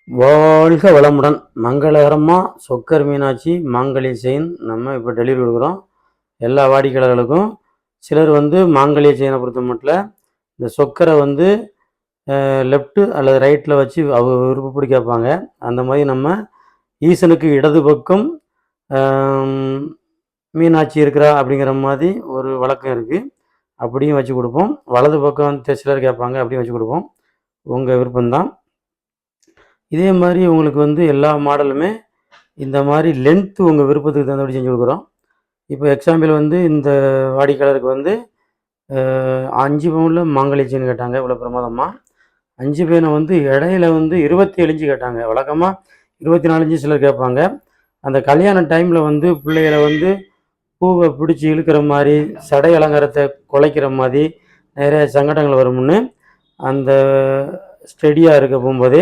வாழ்க வளமுடன். மங்களகரமாக சொக்கர் மீனாட்சி மாங்கல்ய செயின் நம்ம இப்போ டெலிவரி கொடுக்குறோம் எல்லா வாடிக்கையாளர்களுக்கும். சிலர் மாங்கல்ய செயினை பொறுத்த மட்டும் இந்த சொக்கரை லெஃப்ட்டு அல்லது ரைட்டில் வச்சு விருப்பப்படி கேட்பாங்க. அந்த மாதிரி நம்ம ஈசனுக்கு இடது பக்கம் மீனாட்சி இருக்கிறா அப்படிங்கிற மாதிரி ஒரு வழக்கம் இருக்குது. அப்படியும் வச்சு கொடுப்போம். வலது பக்கம் சிலர் கேட்பாங்க, அப்படியும் வச்சு கொடுப்போம். உங்கள் விருப்பம்தான். இதே மாதிரி உங்களுக்கு எல்லா மாடலுமே இந்த மாதிரி லென்த்து உங்கள் விருப்பத்துக்கு தகுந்தபடி செஞ்சு கொடுக்குறோம். இப்போ எக்ஸாம்பிள் இந்த வாடிக்கையாளருக்கு 5 பவுனில் மாங்கல்ய செயின் கேட்டாங்க. இவ்வளோ பிரமாதமாக 5 பவுனை இடையில 27 இன்ச்சு கேட்டாங்க. வழக்கமாக 24 இன்ச்சு சிலர் கேட்பாங்க. அந்த கல்யாண டைமில் பிள்ளைகளை பூவை பிடிச்சி இழுக்கிற மாதிரி, சடை அலங்காரத்தை குலைக்கிற மாதிரி நிறைய சங்கடங்கள் வரும்னு அந்த ஸ்டெடியாக இருக்க போகும்போதே